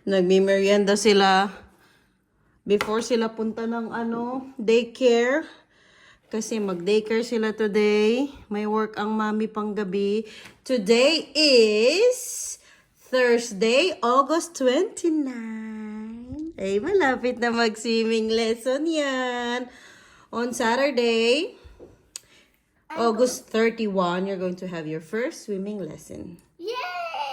Nagmi-merienda sila before sila punta ng daycare. Kasi mag-daycare sila today. May work ang mami pang gabi. Today is Thursday, August 29. Ay, malapit na mag-swimming lesson yan. On Saturday, August 31, you're going to have your first swimming lesson. Yay!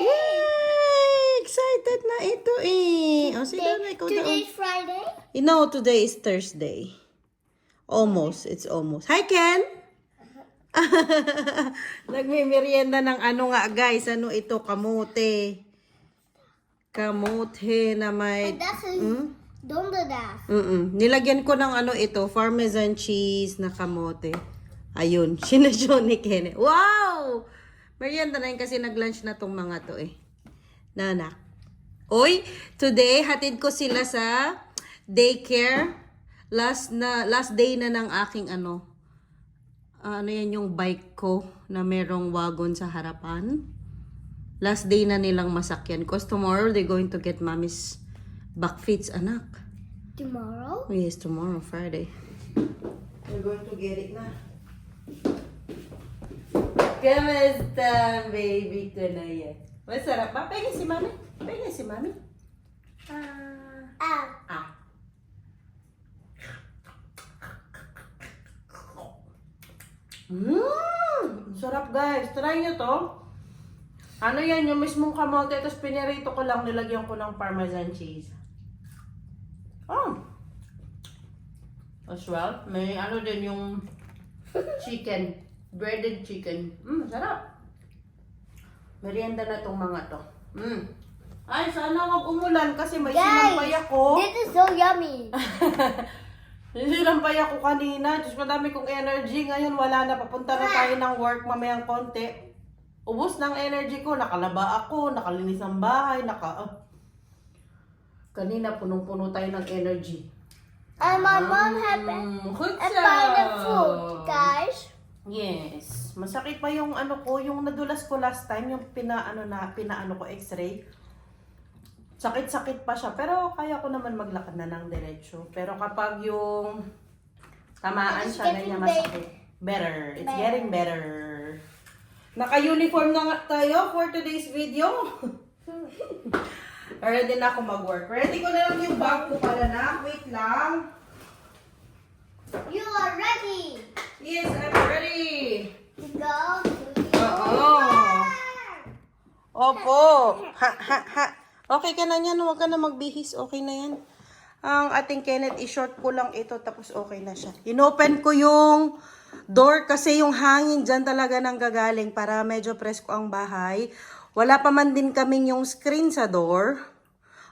Yay! Excited na ito eh. Oh, sige na, ikaw daw. Today's Friday? No, today is Thursday. Almost. It's almost. Hi, Ken! Nagmimerienda ng nga, guys. Ano ito? Kamote. Kamote na may... Don't do that. Nilagyan ko ng ito, Parmesan cheese na kamote. Ayun, sinasyo ni Ken. Wow! Merienda na yun kasi nag-lunch na tong mga to eh. Nana. Oy, today, hatid ko sila sa daycare. Last day na ng aking ano yan yung bike ko na merong wagon sa harapan. Last day na nilang masakyan. Because tomorrow, they're going to get mommy's back fits, anak. Tomorrow? Yes, tomorrow, Friday. We're going to get it na. Kamusta, baby ko na yan? Masarap ba? Pengen si mami? Pengen si mami? Sarap guys. Try nyo to. Ano yan? Yung mismong kamote. Tapos pinirito ko lang. Nilagyan ko ng Parmesan cheese. As well. May din yung chicken. Breaded chicken. Sarap. Merienda na tong mga to. Ay, sana wag umulan kasi may sinampay ako. This is so yummy. Sinampay ako kanina. Diyos, madami kong energy. Ngayon wala na. Papunta na tayo ng work mamayang konti. Ubus ng energy ko. Nakalaba ako. Nakalinis ng bahay. Kanina punong-puno tayo ng energy. And my mom had a food, guys. Yes. Masakit pa yung yung nadulas ko last time. Yung pinaano ko x-ray. Sakit-sakit pa siya. Pero kaya ko naman maglakad na ng diretsyo. Pero kapag yung tamaan siya, ganyan masakit. Better. It's getting better. Naka-uniform na nga tayo for today's video. Ready na ako mag-work. Ready ko na lang yung bag ko pala na. Wait lang. You are ready Yes, I'm ready. to go to Oo. Opo. Okay ka na yan. Huwag ka na magbihis. Okay na yan. Ang ating Kenneth, i-short ko lang ito tapos okay na siya. Inopen ko yung door kasi yung hangin dyan talaga nang gagaling para medyo presko ang bahay. Wala pa man din kaming yung screen sa door.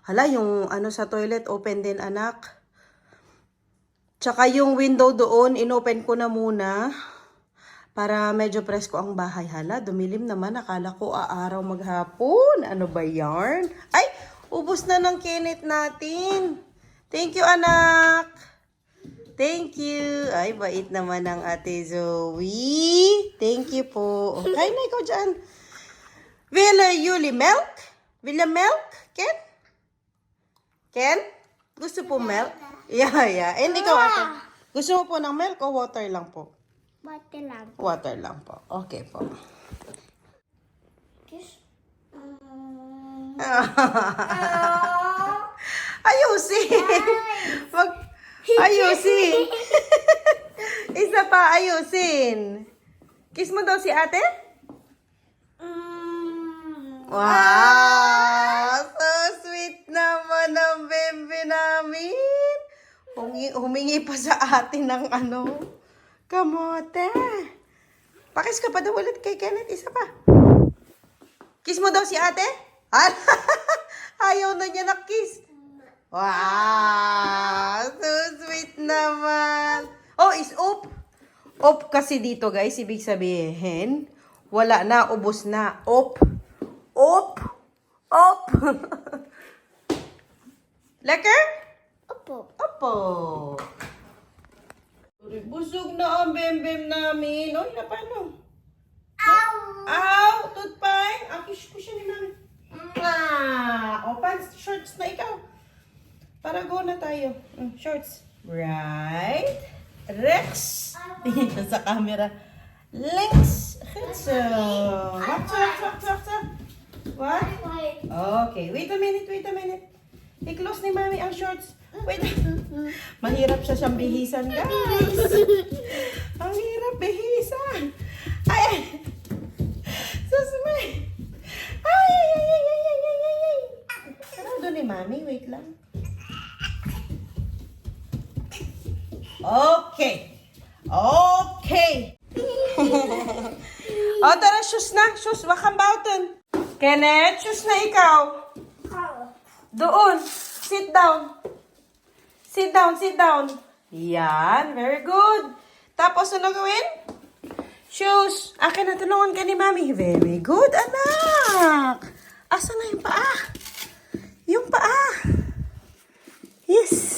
Hala, yung sa toilet, open din anak. Tsaka yung window doon, inopen ko na muna. Para medyo presko ang bahay. Hala, dumilim naman. Akala ko aaraw maghapon. Ano ba yarn? Ay, ubos na ng Kenneth natin. Thank you, anak. Thank you. Ay, bait naman ng ate Zoe. Thank you po. Okay na ikaw dyan. Will Yuli milk? Will milk? Ken? Ken? Gusto po milk? Yeah. And ikaw ate? Gusto mo po ng milk o water lang po? Water lang. Water lang po. Okay po. Ayusin! Ayusin! Isa pa, ayusin. Kiss mo daw si ate? Wow! So sweet naman ang bebe namin. Humingi pa sa atin ng kamote. Pakis ka pa daw ulit kay Kenneth. Isa pa. Kiss mo daw si ate? Ayaw na niya na kiss. Wow! So sweet naman. Oh, is op. Op kasi dito guys. Ibig sabihin, wala na. Ubos na. Op. Op. Op. Lekker? Opo. Opo. Busog na ang bem-bem namin. Oy, na paano? Ow! Ow! Tutpay! Akish ko siya ni mami. O, pants, shorts na ikaw. Para go na tayo. Shorts. Right. Rex. Tingin ka sa camera. Links. So, what? What? Wait. Okay, wait a minute. I-close ni Mami ang shorts. Wait. Mahirap siya siyang bihisan, guys. Ang hirap bihisan. Ay! Susmay! Ay! Sarado ni Mami, wait lang. Okay. O, tara, shoes na. Shoes, wakang bautan. Kenneth, shoes na ikaw. Doon. Sit down. Sit down. Yan. Very good. Tapos, ano gawin? Shoes. Akin na, tulungan ka ni Mami. Very good, anak. Asa na yung paa? Yung paa. Yes.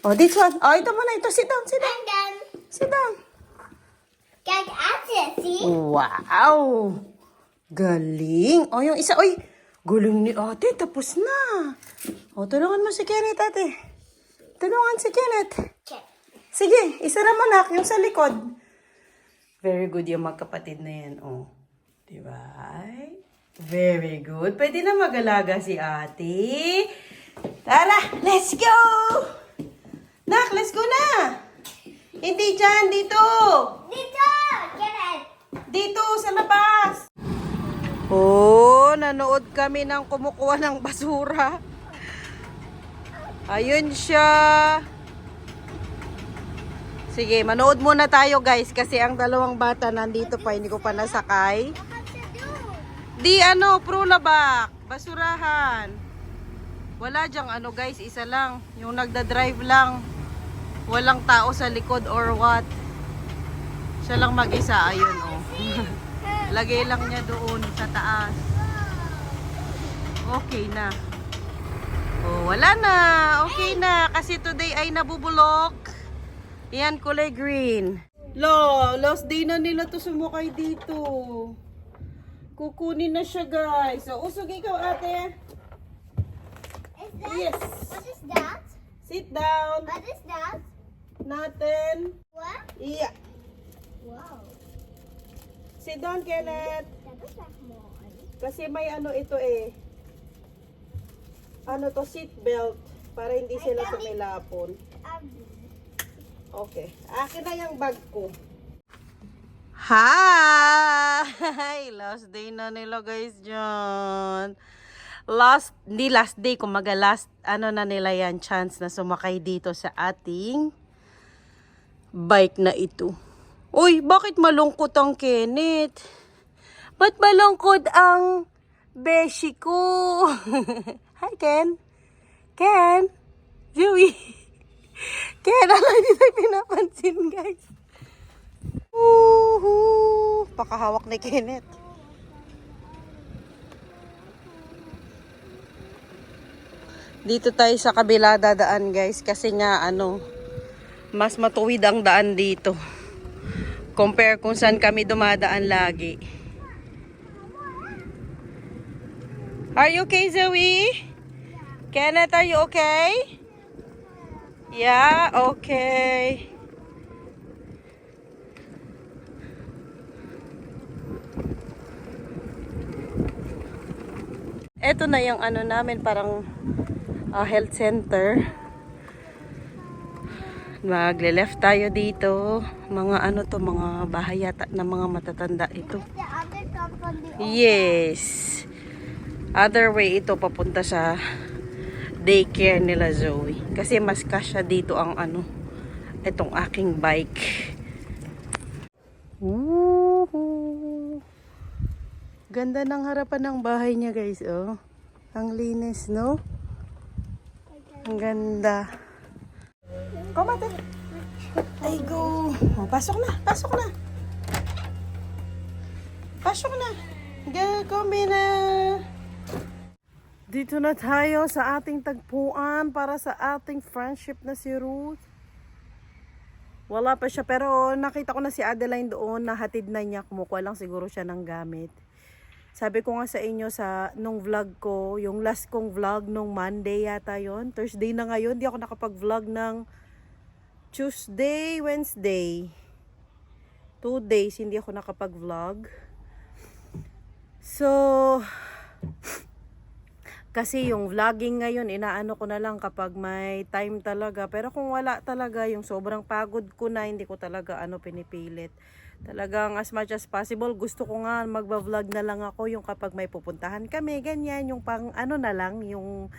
Oh, this one. Oh, ito muna. Ito, sit down. I'm done. Sit down. Get at it, see? Wow. Galing. Oh, yung isa. Oy, galing ni ate. Tapos na. Oh, tulungan mo si Kenneth, ate. Tulungan si Kenneth. Okay. Sige, isara mo nak yung sa likod. Very good yung magkapatid na yan. Oh. Diba? Very good. Pwede na mag-alaga si ate. Tara, let's go! Nak, let's go na! Hindi dyan, dito! Dito! Get it! Dito, sa labas! Oh, nanood kami ng kumukuha ng basura. Ayun siya. Sige, manood muna tayo guys kasi ang dalawang bata nandito pa, hindi ko pa nasakay. What to do? Di prulabak, basurahan. Wala dyang guys, isa lang. Yung nagda-drive lang. Walang tao sa likod or what. Siya lang mag-isa, ayun oh. Lagay lang niya doon sa taas. Okay na. Oh, wala na. Okay na. Kasi today ay nabubulok. Yan, kulay green. Last day na nila to sumakay dito. Kukunin na siya, guys. So, usog ikaw, ate. Is that? Yes. What is that? Sit down. What is that? Nothing. What? Yeah. Wow. Sit down, Kenneth. That was like more. Kasi may ito eh. Ano to, seat belt. Para hindi sila tumilapon. Okay. Akin na yung bag ko. Hi! Last day na nila guys dyan. Hindi last day, kumaga last, na nila yan, chance na sumakay dito sa ating bike na ito. Uy, bakit malungkot ang Kenneth? Ba't malungkot ang beshi ko? Hi, Ken. Ken. Joey. Ken, hindi tayo pinapansin, guys. Woohoo! Pakahawak ni Kenneth. Dito tayo sa kabila dadaan, guys. Kasi nga, mas matuwid ang daan dito. Compare kung saan kami dumadaan lagi. Are you okay, Zoe? Kenneth, are you okay? Yeah, okay. Ito na yung namin, parang health center. Magle-left tayo dito. Mga mga bahay yata na mga matatanda ito. The other come from the Yes. Other way ito papunta sa daycare nila Zoe. Kasi mas kasya dito ang itong aking bike. Woohoo! Ganda ng harapan ng bahay niya, guys, oh. Ang linis, no? Ang ganda. Come on, ay go. Oh, pasok na. Pasok na. Kami na. Dito na tayo sa ating tagpuan para sa ating friendship na si Ruth. Wala pa siya, pero nakita ko na si Adeline doon, nahatid na niya. Kumukuha lang siguro siya ng gamit. Sabi ko nga sa inyo sa nung vlog ko, yung last kong vlog nung Monday yata yon, Thursday na ngayon, di ako nakapag-vlog ng Tuesday, Wednesday. 2 days hindi ako nakapag-vlog. So, kasi yung vlogging ngayon, inaano ko na lang kapag may time talaga. Pero kung wala talaga, yung sobrang pagod ko na, hindi ko talaga pinipilit. Talagang as much as possible, gusto ko nga magba-vlog na lang ako yung kapag may pupuntahan kami, ganyan. Yung pang na lang, yung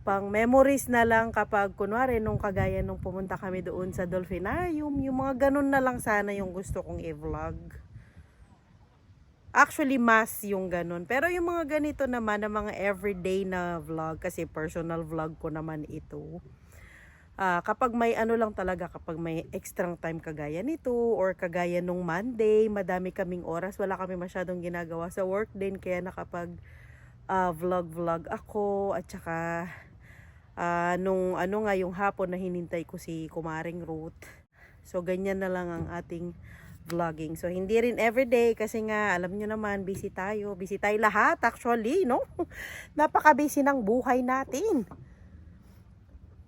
pang memories na lang kapag kunwari nung kagaya nung pumunta kami doon sa Dolphinarium. Yung mga ganun na lang sana yung gusto kong i-vlog. Actually, mas yung ganun. Pero yung mga ganito naman, na mga everyday na vlog, kasi personal vlog ko naman ito. Kapag may lang talaga, kapag may extra time kagaya nito, or kagaya nung Monday, madami kaming oras, wala kami masyadong ginagawa sa work din, kaya nakapag vlog ako, at saka nung nga yung hapon na hinintay ko si Kumaring Ruth. So, ganyan na lang ang ating vlogging. So, hindi rin everyday kasi nga, alam nyo naman, busy tayo. Busy tayo lahat actually, no? Napaka-busy ng buhay natin.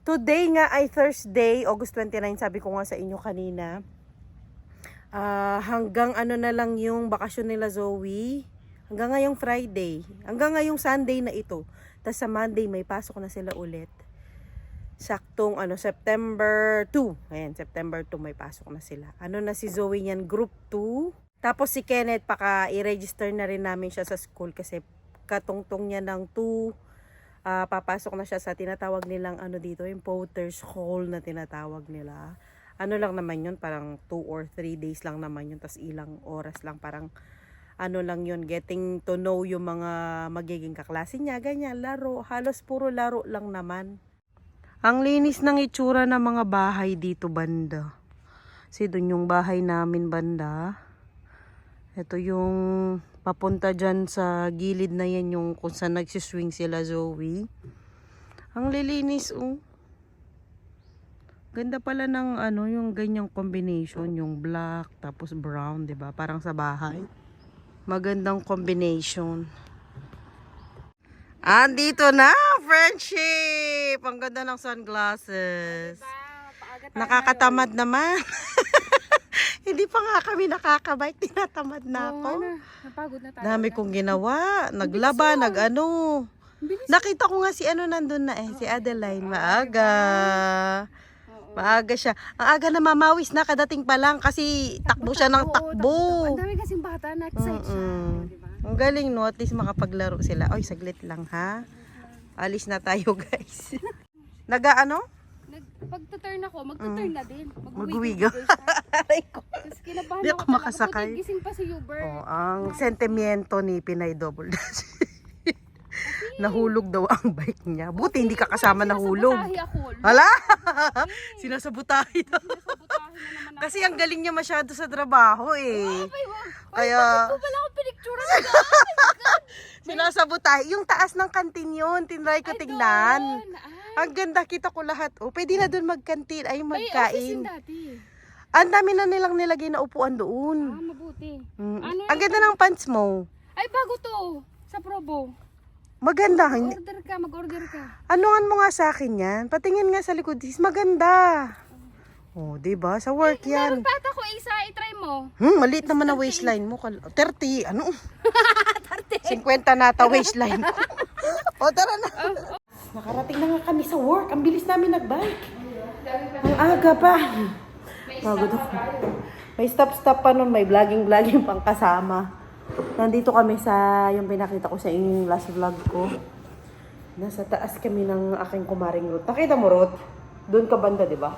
Today nga ay Thursday, August 29, sabi ko nga sa inyo kanina. Hanggang na lang yung bakasyon nila Zoe. Hanggang ngayong Friday. Hanggang ngayong Sunday na ito. Tapos sa Monday may pasok na sila ulit. Saktong September 2. Ayan, September 2 may pasok na sila. Na si Zoe niyan, group 2. Tapos si Kenneth, i-register na rin namin siya sa school kasi katungtong niya ng 2. Papasok na siya sa tinatawag nilang dito, yung Potter's Hall na tinatawag nila. Lang naman yun, parang 2 or 3 days lang naman yun. Tapos ilang oras lang, parang lang yun, getting to know yung mga magiging kaklase niya, ganyan, laro. Halos puro laro lang naman. Ang linis ng itsura ng mga bahay dito banda. Kasi doon yung bahay namin banda. Ito yung papunta dyan sa gilid na yan yung kung saan nagsiswing sila Zoe. Ang lilinis Ganda pala ng yung ganyang combination, yung black tapos brown, 'di ba? Parang sa bahay. Magandang combination. Andito na, friendship! Ang ganda ng sunglasses. Nakakatamad naman. Hindi pa nga kami nakakabike, tinatamad na ako. Napagod na tayo. Dami kong ginawa, naglaba, Nakita ko nga si nandun na si Adeline, maaga. Maaga siya. Ang aga na mamawis na kadating pa lang kasi takbo siya ng takbo. Ang dami kasing bata, na-excite siya. Diba? Ang galing, no? At least makapaglaro sila. Oy, saglit lang, ha? Alis na tayo, guys. Pag-turn ako, mag-turn na din. Mag-uwiga. Aray ko. Tapos kinabahan Hindi ako makasakay. Buti gising pa si Uber. Ang sentimiento ni Pinay Double Dash. Nahulog daw ang bike niya. Buti hindi ka kasama nahulog. Sinasabutahe ako. Hala! Sinasabutahe daw. Sinasabutahe na naman ako. Kasi ang galing niya masyado sa trabaho Kaya Bakit po pala ako pinicture na sinasabutahe. Yung taas ng kantin yun, tinry ko tignan. Ay, Ang ganda, kita ko lahat. Pwede na doon magkantin, ay may office magkain. yun dati. Ang dami na nilang nilagay na upuan doon. Mabuti. Ang ganda ng pants mo. Ay, bago to. Sa Probo. Maganda. Mag-order ka. Anuhan mo nga sa akin yan. Patingin nga sa likod. Maganda. Diba? Sa work yan. Meron pa ako isa, i-try mo. Maliit naman na waistline mo. 30. 50 nata waistline ko. Tara na. Nakarating na nga kami sa work. Ang bilis namin nagbike. Ang aga pa. Pagod ako. May stop pa nun. May vlogging pang kasama. Nandito kami sa yung pinakita ko sa inyong last vlog ko. Nasa taas kami ng aking Kumaring Ruth. Nakita mo, Ruth? Doon ka banda, di ba?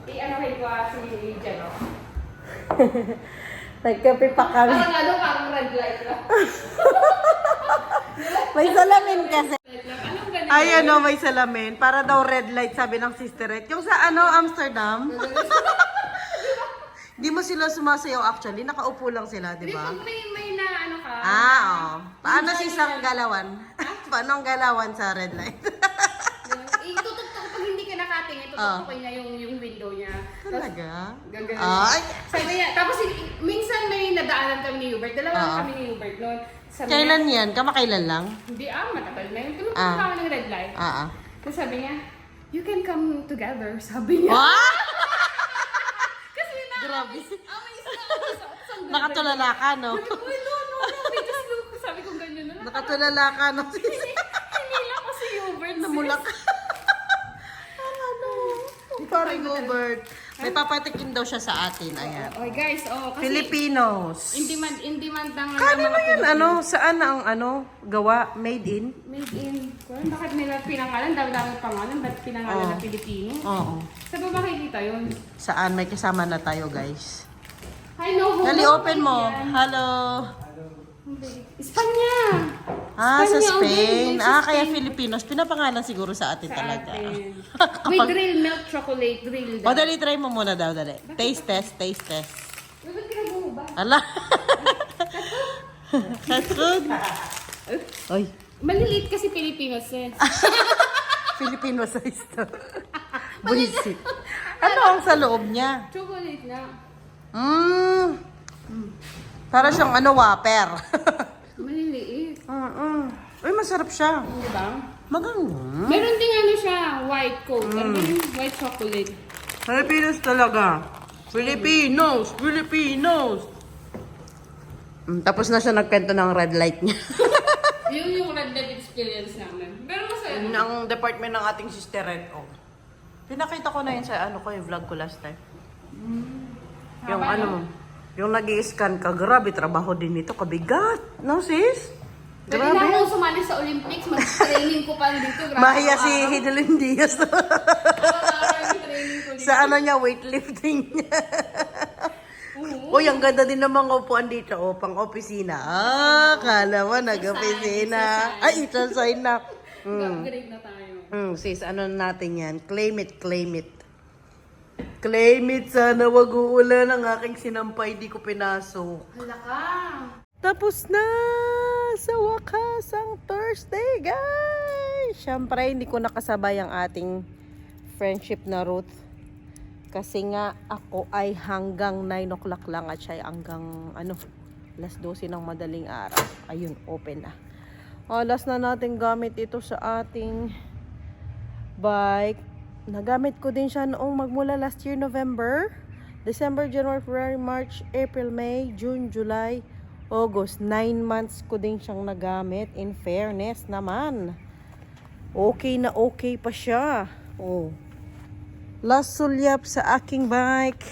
I-anohin ko si Jeno. Nagkape pa kami. Parang red light lang. May salamin kasi. Anong ganun? Ay, may salamin. Para daw red light, sabi ng sisterette. Yung sa Amsterdam. Di mo sila sumasayaw actually. Nakaupo lang sila, di ba? May na ano ka. Paano si isang galawan? Paano ang galawan sa red light? Itutok ko pag hindi ka nakatingin, itutok ko niya yung window niya. Talaga? Gagawin. Ay! Sabi niya, tapos minsan may nadaanan kami ni Hubert. Dalawa lang kami ni Hubert noon. Sabi Kailan niya, yan? Kamakailan lang? Hindi matagal na yun. Tulungan kami ng red light. Tapos sabi niya, you can come together. Sabi niya. What? Kasi na, Grabe. amis na ako sa Nakatulala ka, no? Uy, no, we just look. Sabi ko ganyan na lang. Nakatulala ka, no? Hindi lang kasi Hubert. Namulak. Parang Gilbert. May papatikim daw siya sa atin. Ayan. Oh, guys, kasi Filipinos. hindi man lang Kanino yan? Ano? Saan ang ano? Gawa? Made in? Made in. Bakit nila pinangalan? Dami-dami pangalan. Ba't pinangalan na Pilipino? Oo. Sa ba makikita yun? Saan? May kasama na tayo, guys. Hi, no. Dali, open mo. Hello. Espanya! Sa Espanya, Spain. okay, sa Kaya Spain. Filipinos. Pinapangalan siguro sa atin Sa talaga. atin. With real milk chocolate. Real O, dali, try mo muna daw, dali. Taste test, taste test. Uy, ba't kinagumuba? Ala. Fast food. Oy, Maliliit kasi Pilipinos eh. Filipino size to. Buisit. Ano ang sa loob niya? Chocolate na. Para siyang ano, whopper. Maliliit. Uy, masarap siya. Di ba? Maganda. Meron din ano siya, white coat. Ano yung white chocolate? Filipinos talaga. Filipinos! Filipinos! Tapos na siya nagkwento ng red light niya. Yun yung red light experience namin. Pero masaya. Yun ang department ng ating sister Red. Pinakita ko na yun sa ano ko, yung vlog ko last time. Yung Haba, ano no? mo, yung nag-i-scan ka, grabe, trabaho din ito, kabigat. No, sis? Pwede na Grabe. akong sumali sa Olympics, mag-training ko pa dito. Grabe, Mahiya si araw-araw. Hidelin Diaz. Araw-araw yung training ko dito. Sa ano niya, weightlifting niya. Uy, ang ganda din ng mga upuan dito, pang opisina. Kala mo, nag-opisina. Ay, exercise na. Upgrade na tayo. Sis, ano natin yan? Claim it, claim it. Claim it, sana wag uulan ang aking sinampay, di ko pinasok. Hala ka. Tapos na sa wakas ang Thursday, guys! Siyempre, hindi ko nakasabay ang ating friendship na route. Kasi nga, ako ay hanggang 9 o'clock lang at siya ay hanggang, alas 12 ng madaling araw. Ayun, open na. Last na natin gamit ito sa ating bike. Nagamit ko din siya noong magmula last year, November, December, January, February, March, April, May, June, July, August. 9 months ko din siyang nagamit. In fairness naman. Okay na okay pa siya. Last sulyap sa aking bike.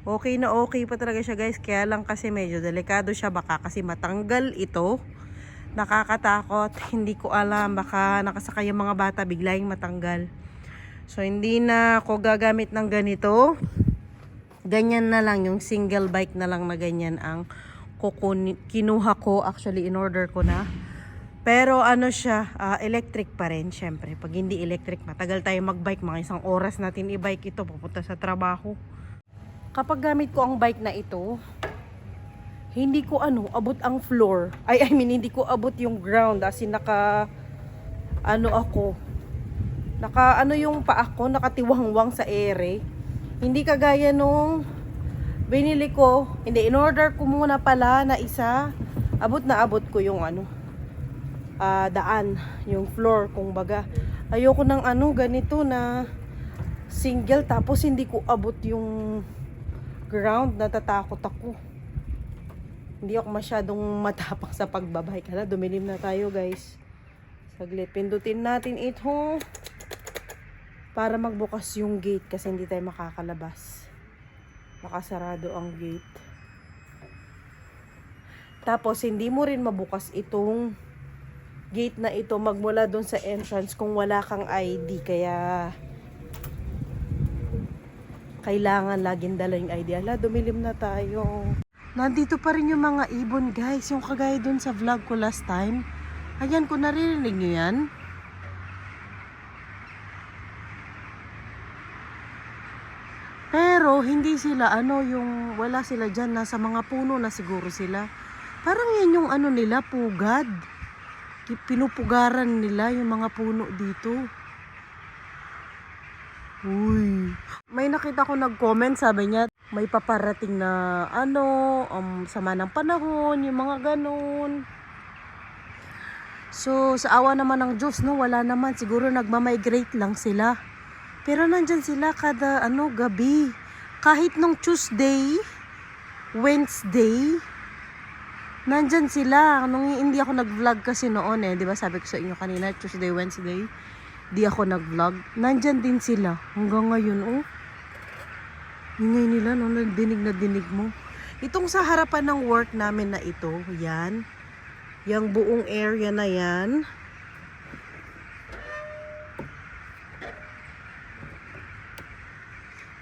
Okay na okay pa talaga siya, guys. Kaya lang kasi medyo delikado siya. Baka kasi matanggal ito. Nakakatakot. Hindi ko alam. Baka nakasakay yung mga bata, biglaing matanggal. So, hindi na ako gagamit ng ganito. Ganyan na lang. Yung single bike na lang na ganyan ang kinuha ko. Actually, in-order ko na. Pero ano siya, electric pa rin, syempre. Pag hindi electric, matagal tayo magbike. Mga 1 oras natin i-bike ito, pupunta sa trabaho. Kapag gamit ko ang bike na ito, hindi ko abot ang floor. Hindi ko abot yung ground. As in, yung paa ko, nakatiwangwang sa ere. Hindi kagaya nung binili ko. Hindi, in-order ko muna pala na isa. Abot na abot ko yung daan, yung floor, kung baga. Ayoko ng ganito na single, tapos hindi ko abot yung ground. Natatakot ako. Hindi ako masyadong matapang sa pagbabike. Dumilim na tayo, guys. Saglit, pindutin natin ito para magbukas yung gate kasi hindi tayo makakalabas. Nakasarado ang gate. Tapos, hindi mo rin mabukas itong gate na ito magmula doon sa entrance kung wala kang ID. Kaya kailangan laging dala yung ID. Dumilim na tayo. Nandito pa rin yung mga ibon, guys. Yung kagaya doon sa vlog ko last time. Ayan, kung naririnig nyo yan. Pero hindi sila yung wala sila dyan, nasa mga puno na siguro sila. Parang yan yung nila, pugad. Pinupugaran nila yung mga puno dito. Uy. May nakita ko nag-comment, sabi niya, may paparating na sama ng panahon, yung mga ganun. So, sa awa naman ng Diyos, no, wala naman. Siguro nagmamigrate lang sila. Pero nandyan sila kada, gabi. Kahit nung Tuesday, Wednesday, nandyan sila. Nung hindi ako nag-vlog kasi noon di ba sabi ko sa inyo kanina, Tuesday, Wednesday, di ako nag-vlog. Nandyan din sila. Hanggang ngayon, ingay nila, no, dinig na dinig mo. Itong sa harapan ng work namin na ito, yan. Yang buong area na yan.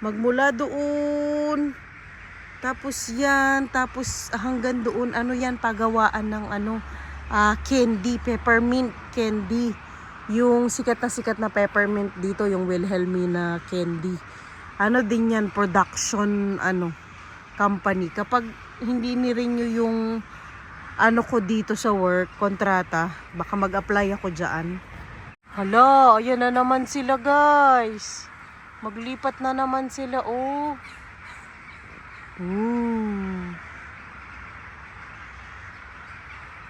Magmula doon. Tapos yan. Tapos hanggang doon. Ano yan? Pagawaan ng candy. Peppermint candy. Yung sikat na peppermint dito. Yung Wilhelmina candy. Ano din yan? Production company. Kapag hindi ni-renew yung ko dito sa work, kontrata, baka mag-apply ako dyan. Hala, ayan na naman sila guys. Maglipat na naman sila,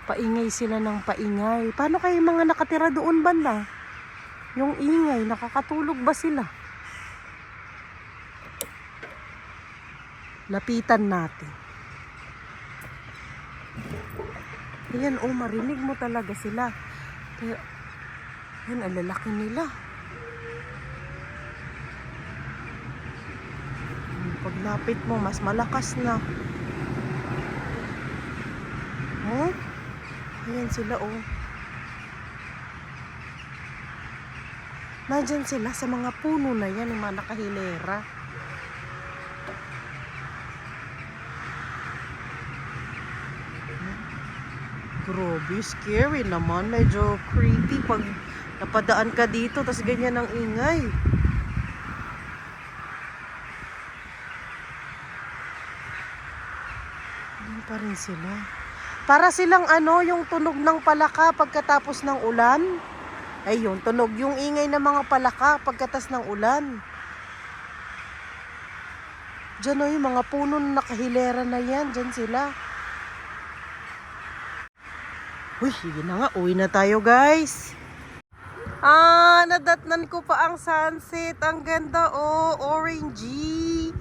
Paingay sila ng paingay. Paano kayo mga nakatira doon banda? Yung ingay, nakakatulog ba sila? Lapitan natin. Ayan, marinig mo talaga sila. Kaya, yan, ang lalaki nila. Paglapit mo, mas malakas na. Ayan sila, Nandyan sila sa mga puno na yan, yung mga nakahilera. Grabe, scary naman. Medyo creepy pag napadaan ka dito, tas ganyan ang ingay. Doon pa rin sila. Para silang yung tunog ng palaka pagkatapos ng ulan. Ay, yung tunog, yung ingay ng mga palaka pagkatas ng ulan. Diyan yung mga puno na nakahilera na yan. Diyan sila. Uy, sige na nga. Uwi na tayo, guys. Nadatnan ko pa ang sunset. Ang ganda, orangey.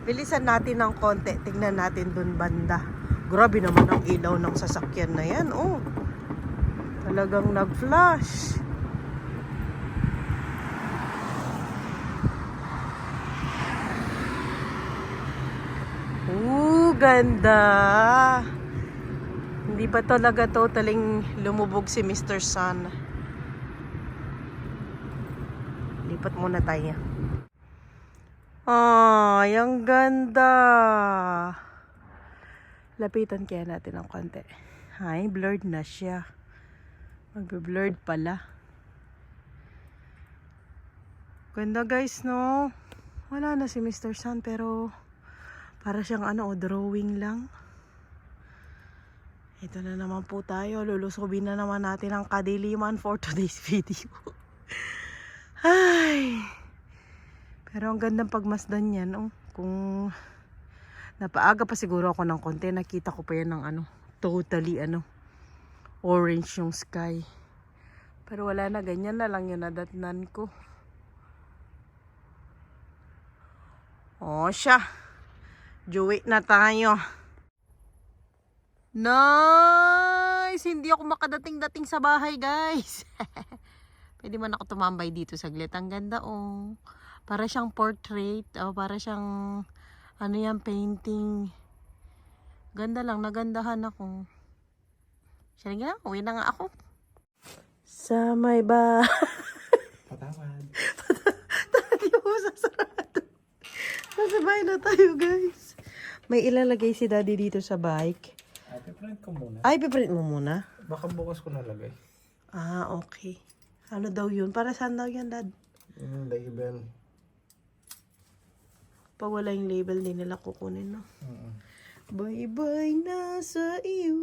Bilisan natin ng konti. Tingnan natin dun banda. Grabe naman ang ilaw ng sasakyan na yan, Talagang nag-flash. Ganda. Hindi pa talaga totaling lumubog si Mr. Sun. Lipat muna tayo. Ay, ang ganda. Lapitan kaya natin ng konti. Ay, blurred na siya. Magbe-blurred pala. Ganda guys, no? Wala na si Mr. Sun pero para siyang drawing lang. Ito na naman po tayo. Lulusobin na naman natin ang kadiliman for today's video. Ay. Pero ang gandang pagmasdan yan, Kung napaaga pa siguro ako ng konti, nakita ko pa yan ng totally orange yung sky. Pero wala na, ganyan na lang yung nadatnan ko. Siya. Juwi na tayo. Nice! Hindi ako makadating-dating sa bahay, guys. Pwede man ako tumambay dito saglit. Ang ganda, Para siyang portrait. Para siyang, painting. Ganda lang, nagandahan ako. Sige na, uwi na nga ako. Sa may ba? Patawad. Tayo mo sasarado. Nasa bahay na tayo, guys. May ilalagay si daddy dito sa bike. Piprint ko muna. Ay, piprint mo muna? Baka bukas ko nalagay. Okay. Ano daw yun? Para saan daw yan, dad? Label. Pag wala yung label, hindi nila kukunin, no? Bye-bye na sa iyo.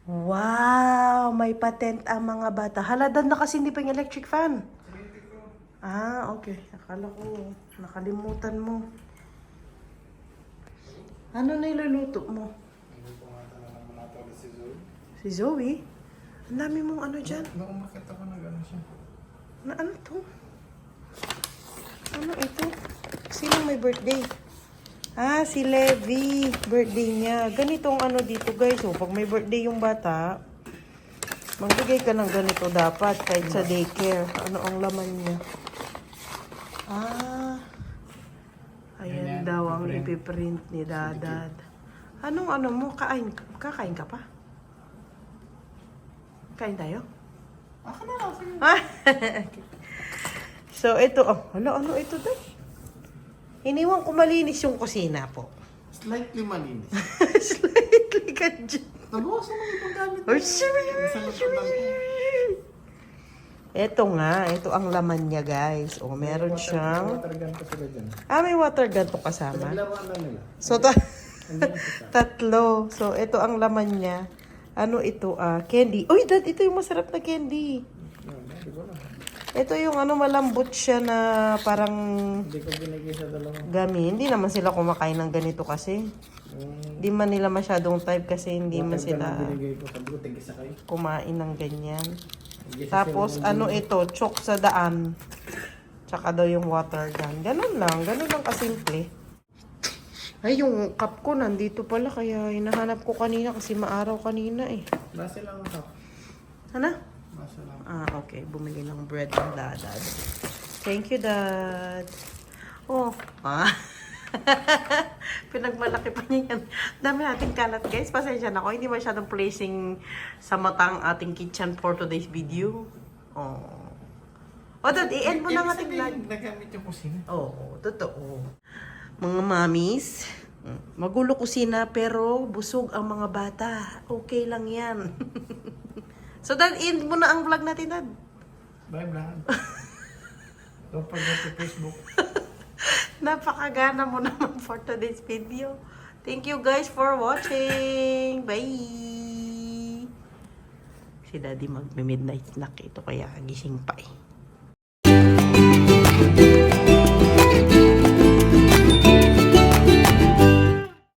Wow! May patent ang mga bata. Hala, dad na kasi hindi pa yung electric fan. Ah, okay. Akala ko, nakalimutan mo. Ano niluluto mo? Si Zoe? Ang dami mong ano dyan. Nung umakit ako nag-ano siya. Ano to? Ano ito? Sino may birthday? Ah, si Levi. Birthday niya. Ganitong ano dito guys. So, pag may birthday yung bata, magbigay ka ng ganito dapat kahit sa daycare. Ano ang laman niya? Ah. Ayan daw ang ipiprint ni Dadad. Anong ano mo? Kakain ka pa? Kain tayo? Ako na lang. Sige. So, ito. Oh, ano ito daw? Iniwan ko malinis yung kusina po. Slightly malinis. Slightly ka dyan. Nabukasan mo yung gamit Oh, ito nga, ito ang laman niya guys. O, meron siyang... Water gun pa sila dyan. Ah, may water gun to kasama. Naglaruan na nila. So, tatlo. So, ito ang laman niya. Ano ito? Candy. Uy, Dad, ito yung masarap na candy. Hindi ko na. Ito yung ano, malambot siya na parang Hindi ko binigay sa dalawang. gami. Hindi naman sila kumakain ng ganito kasi. Hindi man nila masyadong type kasi hindi man sila Binigay ko. Sabi ko, tigisa kayo. kumain ng ganyan. Tigisa Tapos, sila ng ano ito, chok sa daan. Tsaka daw yung water gun. Ganun lang kasimple. Ay, yung cup ko nandito pala, kaya hinahanap ko kanina kasi maaraw kanina eh. Nasa lang ako. Ano? Nasa lang. Ah, okay. Bumili ng bread ng Dad. Thank you, Dad. Oh, pinagmalaki pa niya yan. Dami nating kalat, guys. Pasensya na ako. Hindi masyadong placing sa matang ating kitchen for today's video. Oh. O, Dad, i-end mo na ang ating vlog. Nagamit yung kusina. Oo, totoo. Mga mamis, magulo kusina pero busog ang mga bata. Okay lang yan. So, Dad, end mo na ang vlog natin, Dad. Bye, vlog. Don't forget to Facebook. Napakagana mo naman for today's video. Thank you guys for watching. Bye! Si Daddy magme-midnight snack ito kaya gising pa eh.